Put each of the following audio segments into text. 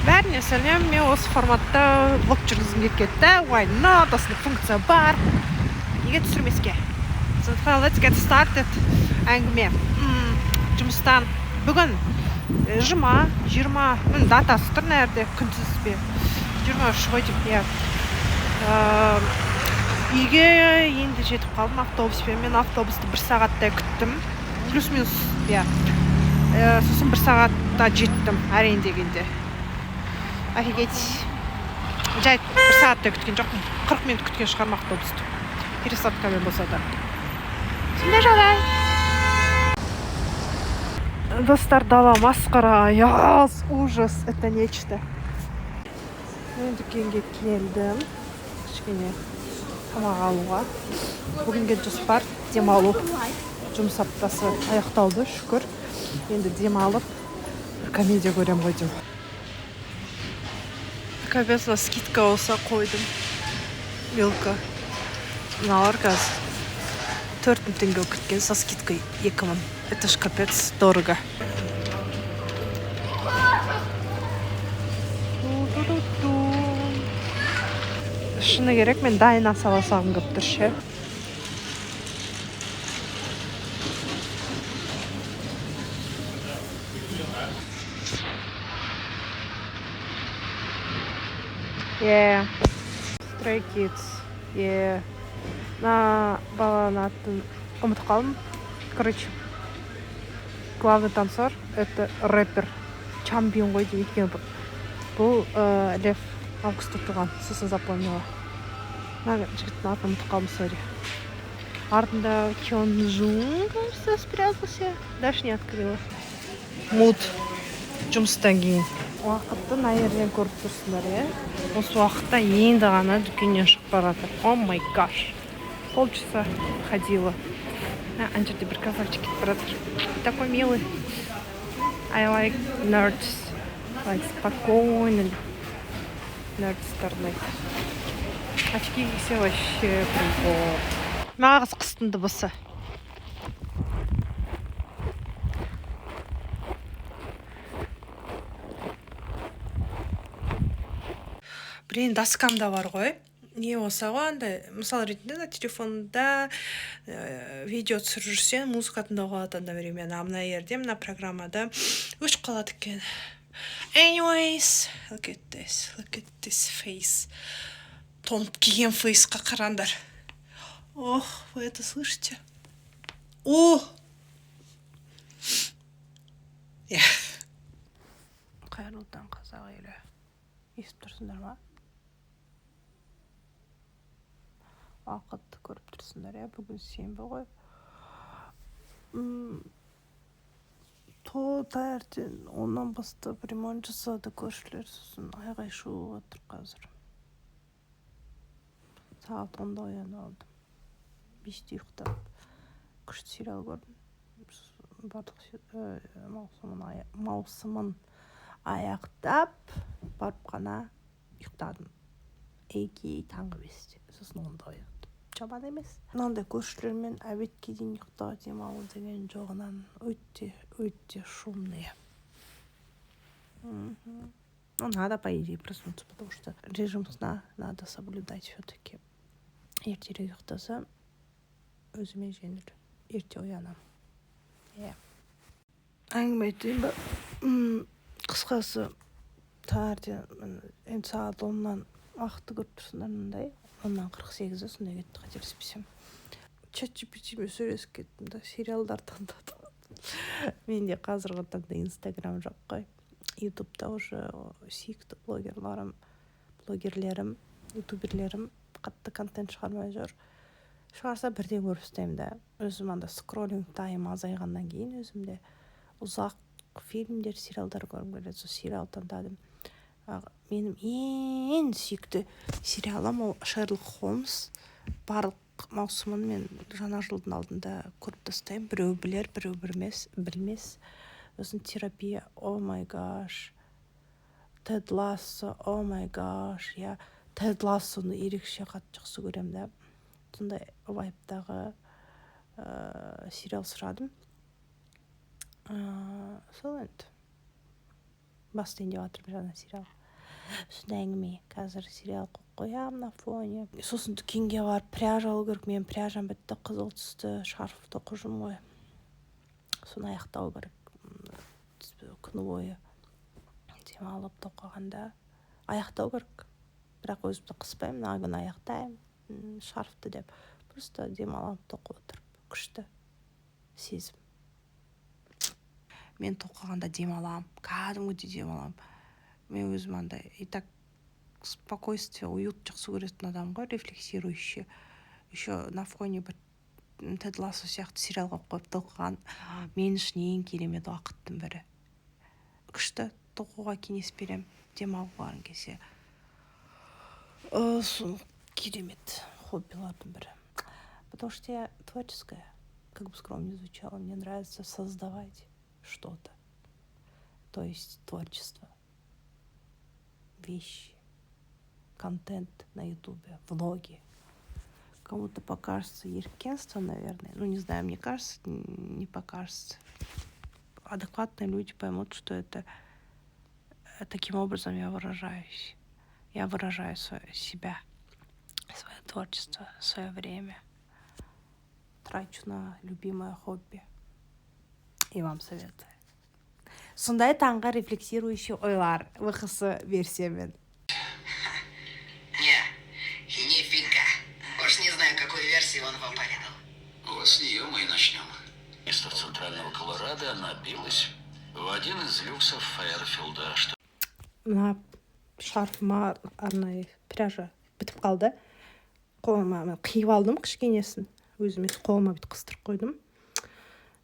Бәріне сәлем, мен осы форматта влог жүргізгім келіп кетті. Why not? Осындай функция бар. Неге түсірмеске? Сондықтан let's get started. Әңгіме. Жұмыстан. Бүгін жұма, 20, датасы тұр нәрде, күнсізбе. 23 ғой деп, иә. Үйге енді жетіп қалдым автобуспен. Мен автобусты 1 сағаттай күттім. Плюс-минус, иә. Сосын 1 сағатта жеттім, әрең дегенде. Офигеть. Жай 1 сағаттай күткен жоқпын. 40 минут күткен шығармақ автобусты. Пересадкамен болса да. Сондай жағдай. Достар, дала масқара. Яс, ужас. Это нечто. Мен дүкенге келдім. Кішкене тамақ алуға. Бүгінге жоспар демалу. Жұмыс аптасы аяқталды, шүкір. Енді демалып комедия көрем ғой деймін. Капец, скидка болса қойдым. Мелко. Мыналар қазір 4000 теңге күткен, со скидкой 2000. Это ж капец дорого. Шыны керек, мен дайына саласағым көп тұр ше. Yeah. Stray Kids. Yeah. На баланың атын ұмытып қалдым. Короче, главный танцор это рэпер Чамбин ғой деп екен. Бұл Лев августта туған. Сосын запомнила. Жігіттің атын ұмытып қалдым, сори. Артында Кёнжун, кажется, спрятался. Дальше не открыла. Муд. Жұмыстан кейін. Уақытты наерден көріп тұрсыңдар, е? Осы уақытта енді ғана дүкеннен шығып барады. О май гаш. Полчаса ходила. Ана жерде бір красавчик кетіп барады. Такой милый. I like nerds. Like спокойный. Нердстарный. Очки кисе вообще прикол. Нағыз қыстың дыбысы. Блин, доскамда бар ғой. Не болса ғой, андай, мысал ретінде да телефонда видео түсіріп жүрсең, музыка тыңдауға алады одновременно. А мына жерде, мына программада өшіп қалады екен. Anyways, look at this face. Тонып киген фейсқа қараңдар. Ох, вы это слышите? О! Қайырлы таң, қазақ елі. Естіп тұрсыңдар ма? Уақытты көріп тұрсыңдар, я? Бүгін сенбі ғой. Таңертең 10-нан бастап ремонт жасады көршілер, сосын айғай-шу отыр қазір. Сағат 10-да оянып алдым. 5-те ұйықтап, күшті сериал көрдім. Барлық маусымын аяқтап, барып қана ұйықтадым. Таңғы 5-те, сосын 10-да ояндым. Жаман емес. Мынандай көршілермен обедке дейін ұйықтауға демалу деген жоғынан өте шумные. Надо, по идее, проснуться, потому что режим сна надо соблюдать все-таки. Ертерек ұйықтасам, өзіме жеңіл. Ерте оянам. Әңгіме айтайын ба? Қысқасы, таңертең енді сағат 10-нан уақытты көріп тұрсыңдар мындай. 10-нан 48-і сондай кетті, қателеспесем. ChatGPT-мен сөйлесіп кеттім да, сериалдар таңдадым. Менде қазіргі таңда Instagram жоқ қой. Ютубта уже сүйікті блогерлерім, ютуберлерім қатты контент шығармай жүр. Шығарса бірден көріп істеймін да. Өзім анда скроллинг тайм азайғаннан кейін өзімде ұзақ фильмдер, сериалдар көргім келеді. Сол сериал таңдадым. Менің ең сүйікті сериалым ол Шерлок Холмс. Барлық маусымын мен жаңа жылдың алдында көріп тастаймын. Біреу білер, біреу білмес. Өзін терапия, о май гаш. Тед Лассо, о май гаш. Тед Лассоны ерекше қатты жақсы көрем да. Сондай вайптағы сериал сұрадым. Сол енді. бастайын деп жатырмын жаңа сериал. Сондай әңгіме. Қазір сериал қойып қоямын на фоне. Сосын дүкенге барып пряжа алу керек. Мен пряжам бітті, қызыл түсті шарф тоқып жүрмін ғой. Соны аяқтау керек. Күні бойы демалып тоқығанда аяқтау керек. Бірақ өзімді қыспаймын, ағын аяқтаймын шарфты деп. Просто демалып тоқып отырып. Күшті сезім. Мен тоқығанда демалам, кәдімгідей демалам. Мен өзім андай и так спокойствие, уют жақсы көретін адам ғой, рефлексирующий. Еще на фоне бір Тед Лассо сияқты сериалға қойып тоқыған мен үшін ең керемет уақыттың бірі. Күшті тоқуға кеңес берем, демалғыларың келсе. Керемет хоббилардың бірі. Потому что я творческая, как бы скромно не звучало, мне нравится создавать что-то. То есть творчество, вещи, контент на ютубе, влоги. Кому-то покажется еркенство, наверное. Ну, не знаю, мне кажется, не покажется. Адекватные люди поймут, что это таким образом я выражаюсь. Я выражаю себя, свое творчество, свое время. Трачу на любимое хобби. И вам советую. Сондай таңға рефлексирующий ойлар ВХС версиямен. Не, и нифига. Уж не знаю, какую версию он вам поведал. Вот с нее мы и начнем. Место центрального Колорадо набилось в один из люксов Файерфилда, что... Мына шарфыма арнайы пряжа бітіп қалды. Қолыма мен қиып алдым кішкенесін. Өзіме қолыма бүйтіп қыстырып қойдым.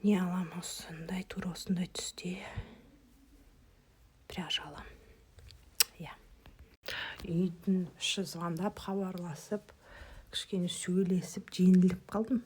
Не алам, осындай тура осындай түсте пряжа алам. Иә. Үйдің іші звондап, хабарласып, кішкене сөйлесіп, жеңіліп қалдым.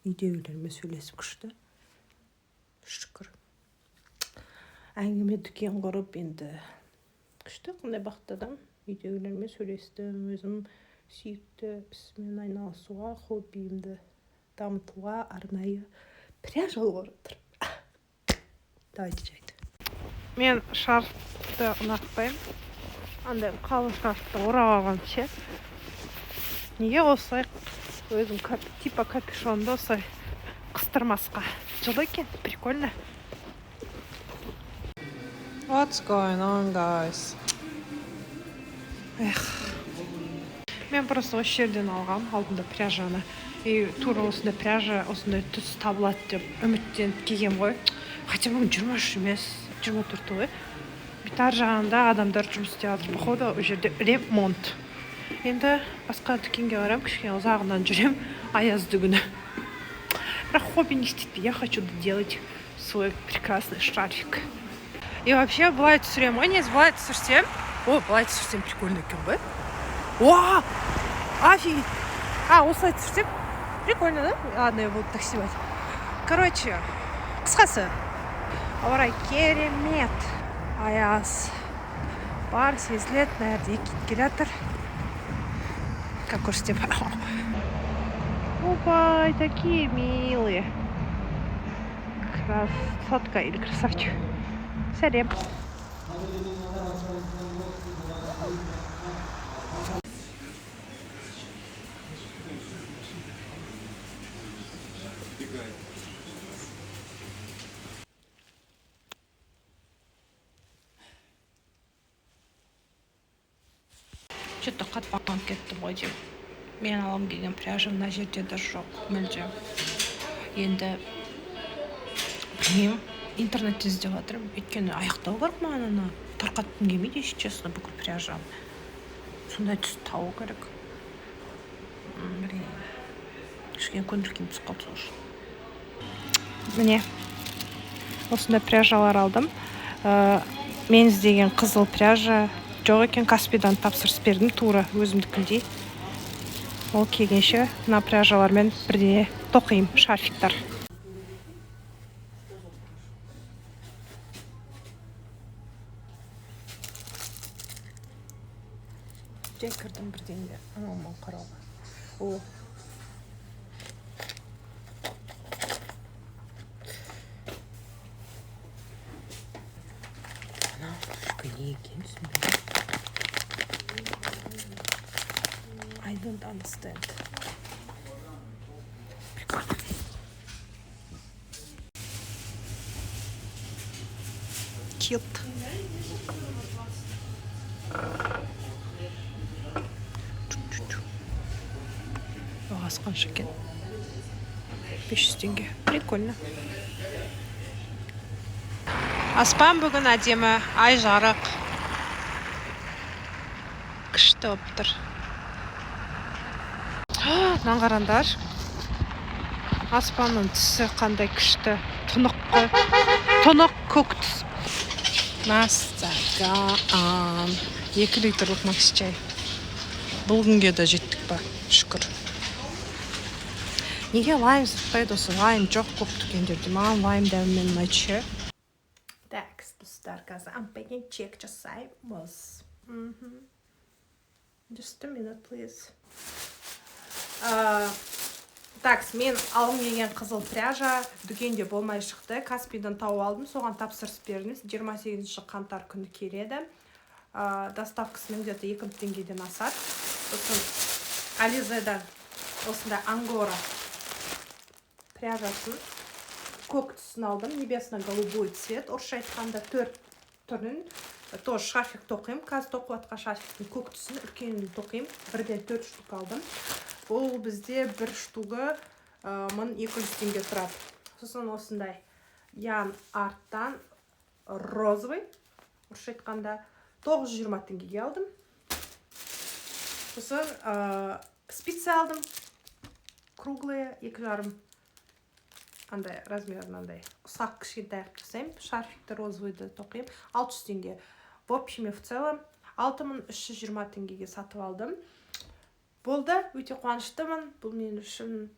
Үйдегілермен сөйлесіп күшті. Шүкір. Әңгіме дүкен құрып енді күшті, қандай бақытты адам. Үйдегілермен сөйлестім, өзім сүйікті ісімен айналысуға, хоббиімді дамытуға арнайы пряжа алып отыр. Давайте жайды. Мен шарфты ұнатпаймын. Андай қалың шарфты орап алған ше. Неге осылай өзім типа капюшонды осылай қыстырмасқа? Жылы екен, прикольно. What's going on, guys? Мен просто осы жерден алғам, алдында пряжаны. И тура осындай пряжа, осындай түс табылады деп үміттеніп киген ғой. Хотя бүгін 23 емес, 24 ғой. Битар жағында адамдар жұмыс істеп жатыр. Походу, ол жерде ремонт. Енді басқа дүкенге барам, кішкене ұзағынан жүрем, аязды күні. Бірақ хобби не істейді. Я хочу доделать свой прекрасный шарфик. И вообще, былай түсірем ғой, не былай түсірсем. О, былай түсірсем прикольно екен ғой. О, офигеть. Осылай түсірсем прикольно, да? Ладно, я буду так снимать. Короче, қысқасы. Ауа-райы керемет. Аяз бар, сезіледі, нәрде кеткелі жатыр. Как көрсетем. Опа, такие милые. Красотка или красавчик. Сәлем. Что-то қатпаған кетті ғой деп. Мен алам келген пряжа мына жерде де жоқ, мүлде. Енді білмеймін, интернетте іздеп жатырмын. Өйткені аяқтау керек маған ана. Тарқатқым келмейді, если честно, бүкіл пряжам. Сондай түс табу керек. Кішкене көндіргім түсіп қалды сол үшін. Міне, осындай пряжалар алдым. Мен іздеген қызыл пряжа жоқ екен, Каспийдан тапсырыс бердім, тура өзімдікіндей. Ол келгенше мына пряжалармен бірдеңе тоқиым, шарфиктар. Жай кірдім бірдеңе, амалман қарауға. О. I don't understand. Cute. Асқан екен. 500 теңге. Прикольно. Аспан бүгін әдемі, ай жарық. Күшті болып тұр. Мынаны қараңдар. Аспанның түсі қандай күшті. Тұнық көк түс. Мәссаған. 2 литрлік макс чай. Бұл күнге де жеттік па? Шүкір. Неге лайм сатпайды осы? Лайм жоқ көп дүкендерде. Маған лайм дәмімен ұнайды. Так, достар, қазір ампеген чек жасаймыз. Just a minute, please. Так, мен алым келген қызыл пряжа дүкенде болмай шықты. Каспийдан тауып алдым, соған тапсырыс бердім. 28 қаңтар күні келеді. Доставкасының где-то 2000 теңгеден асады. Сосын Ализедан осындай ангора пряжасын көк түсін алдым. Небесно-голубой цвет. Орысша айтқанда 4 түрін. Тоже шарфик тоқимын. Қазір тоқып атқан шарфиктің көк түсін үлкенін тоқимын. Бірден 4 штук алдым. Бұл бізде бір штуғы 1200 теңге тұрады. Сосын осындай ян арттан розовый. Орысша айтқанда 920 теңгеге алдым. Сосын спицы алдым. Круглые, 2,5 андай размерін ұсақ кішкентай қылып жасаймын. Шарфикті розовыйды тоқимын. 600 теңге. В общем и в целом 6320 теңгеге сатып алдым. Болды, өте қуаныштымын. Бұл мен үшін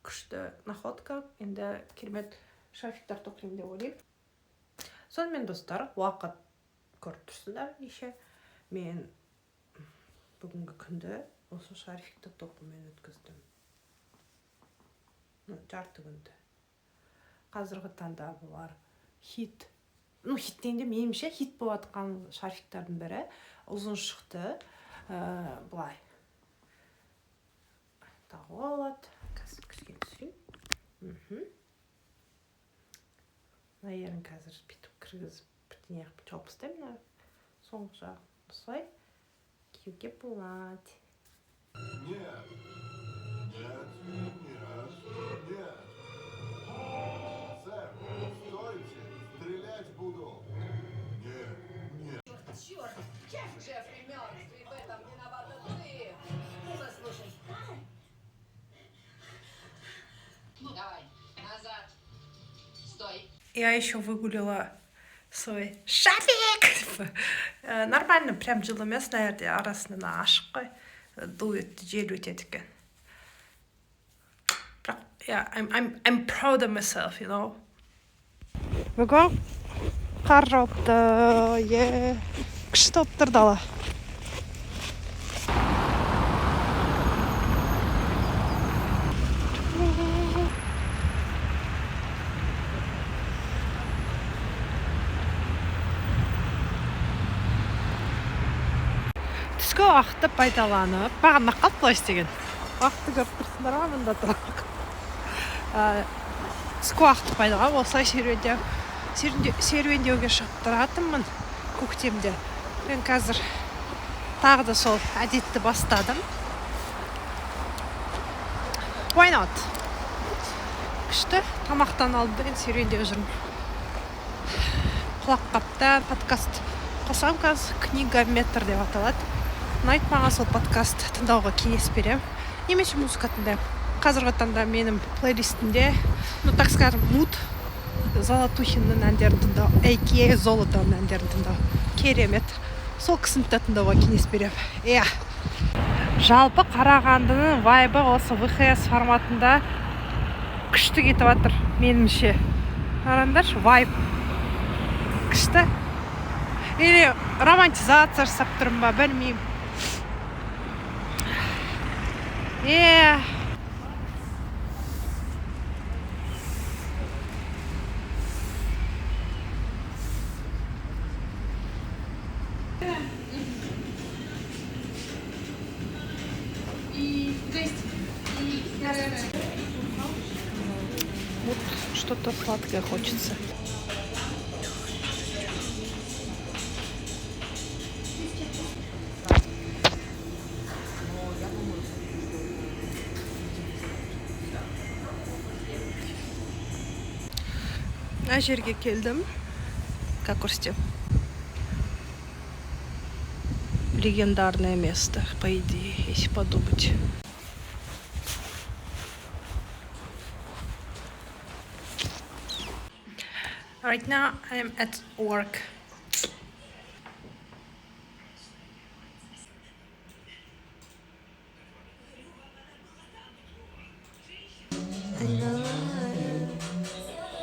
күшті находка. Енді керемет шарфиктар тоқимын деп ойлаймын. Сонымен достар, уақыт көріп тұрсыңдар неше. Мен бүгінгі күнді осы шарфикті тоқумен өткіздім. Жарты күнді. Қазіргі таңда бұлар хит. Хиттен де менімше хит болып атқан шарфиктардың бірі. Ұзын шықты. Бұлай. Тағы олады. Қазір кішкен түсейін. Наерін қазір бітіп кіргізіп бірдеңе қылып жауып тастаймын. Соңғы жағын осылай киюге болады. Нет. Сэр, стойте, стрелять буду. Нет. Черт, Джеффри мертв, и в этом виновата ты. Послушай. Ну давай, назад. Стой. Я еще выгулила свой шарфик. Нормально, прям жыл емес, наверное, арасынан ашық қой. Дует, жел өтеді екен. Yeah, I'm proud of myself, you know. Бүгін қар жауыпты. Күшті болып тұр дала. Түскі уақытты пайдаланып, маған мақал былай істеген. Уақытты көріп тұрсыңдар ма, мында тұрақ. Түскі уақытты пайдаланып, осылай серуендеуге шығып тұратынмын көктемде. Мен қазір тағы да сол әдетті бастадым. Why not? Күшті тамақтан алдым, серуендеу жүрмін. Құлаққаптан подкаст қосам қазір, книга метр деп аталады. Ұнайды маған сол подкаст тыңдауға кеңес берем. Немесе музыка тыңдаймын. Қазіргі таңда менің плейлистімде, так скажем, Муд Золотухиннің әндерін тыңдау, A.K.A. Золотаның әндерін тыңдау. Керемет. Сол кісіні тыңдауға кеңес берем. Жалпы Қарағандының вайбы осы ВХС форматында күшті кетіп жатыр, меніңше. Қараңдаршы, вайб күшті. Или романтизация жасап тұрмын ба, білмеймін. Вот что-то сладкое хочется. На жерге келдім. Как көрсетем? Легендарное место, по идее, если подумать. Right now I'm at work.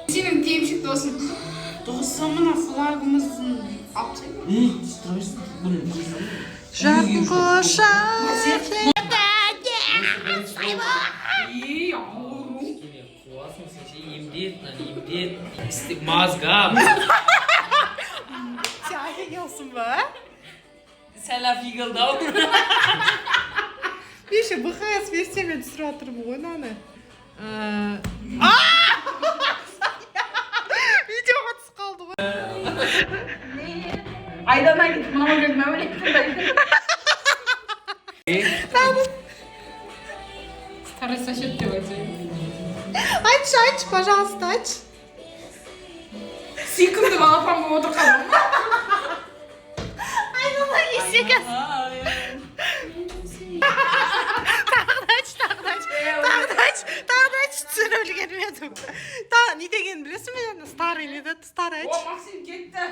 Senin diyemşik dostum. Dostumuna flagımızın atıyor. Жаркоша. İyi yavrum. Классно, кстати, имдет. Мозга. Çay yiyorsun be. Sen laf yıkıldı. Bir şey BHS versemedi сұратырмын ғой мынаны. Видеоға түсіп қалды ғой. Aydan'a gittim ama gelmem öyle gittim. Старый сосед делается. Aç, пожалуйста, aç. Сикімді балапан болып отыр қалам. Айнала есек аз. Тағы ач, түсіре үлгермедім. Не дегенін білесің бе? Старый не деді, старый ач. О, Максим кетті.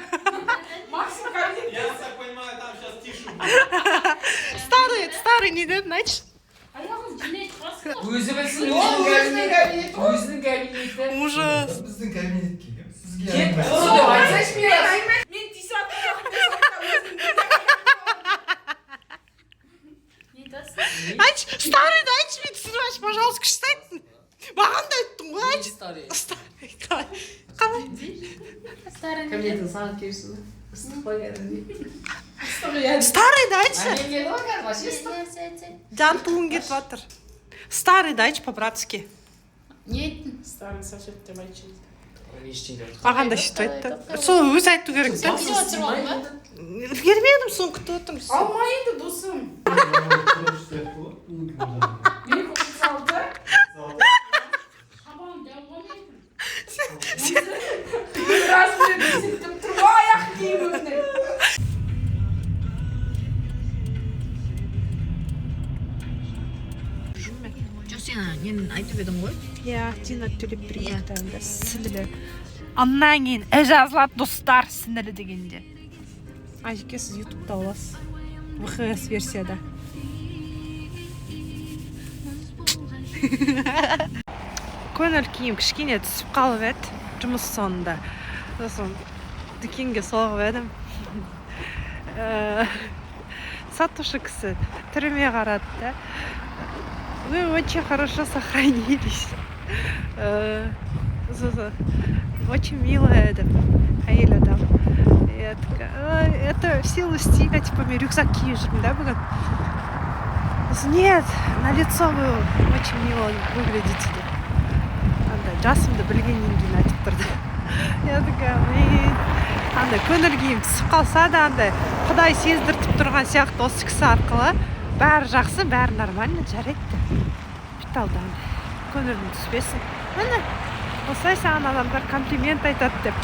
Максим кабинет. Я так понимаю, там сейчас тише. Старый не деді, ач. Ayağımız cinnet basın. Өзі білсін, Өзінің кабинеті. өзінің кабинеті. Ужас. Біздің кабинетке сізге Кет, рахмет. ұры деп айтсайшы мирас. Мен тисатқа Ач, старый да ач, мен түсіріп ач, пожалуйста, күшті айттың. Маған да айттың ғой, ач. Старый. Қалай? Кабинетін сағат керсін. Ыстық қойғанын. Старый да ач. Мен келді ғой қазір, вообще ыстық. Жан туын кетіп жатыр. Старый да ач, по-братски. Старый сосед деп айтшы. Ештеңе. Маған да сөйтіп айтты. Сол өзі айту керек та. Бермедім, соны күтіп отырмын. Алмайды досым. Мені көкіп салды. Шабан дәуғамайды. Раз бір бесіктім тұрға аяқ дейім өзіне. Сен нені айтып едің ғой? Иә, Дина төлеп берген кітабында сіңілі. Аннан кейін жазылады достар сіңілі дегенде. Ажеке, сіз ютубта оласыз. ВХС версияда. Көңіл күйім кішкене түсіп қалып еді жұмыс соңында. Сосын дүкенге соғып едім. Сатушы кісі түріме қарады да. Вы очень хорошо сохранились. Очень милая деп әйел адам. Я такая, это в силу стиля, типа, мен рюкзак киіп жүрмін да бүгін. Нет, на лицо вы очень мило выглядите деп. Андай жасымды білгеннен кейін айтып тұрды. Я такая, андай көңіл күйім түсіп қалса да андай Құдай сездіртіп тұрған сияқты осы кісі арқылы бәрі жақсы, бәрі нормально, жарайды. Бүйталды андай. Көңілім түспесін. Міне, осылай саған адамдар комплимент айтады деп.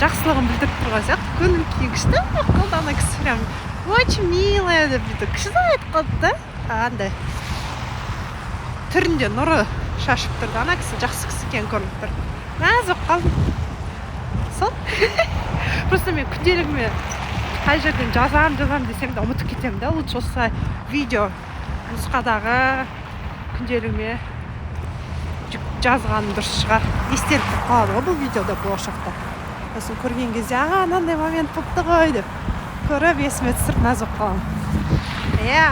Жақсылығын білдіріп тұрған сияқты. Көңіл күйі күшті қылды ана кісі прям. Очень милая деп бүйтіп. Күшті айтып қалды да. Андай. Түрінде нұры шашып тұрды. Ана кісі жақсы кісі екен көрініп тұр. Мәз болып қалдым. Сол. Просто мен күнделігіме қай жерден жазам десем де ұмытып кетемін да. Лучше осылай видео нұсқадағы күнделігіме жазғаным дұрыс шығар. Естелік қалады ғой бұл видеода болашақта. Сосын көрген кезде, мынандай момент болыпты ғой деп көріп есіме түсіріп мәз болып қаламын. Иә.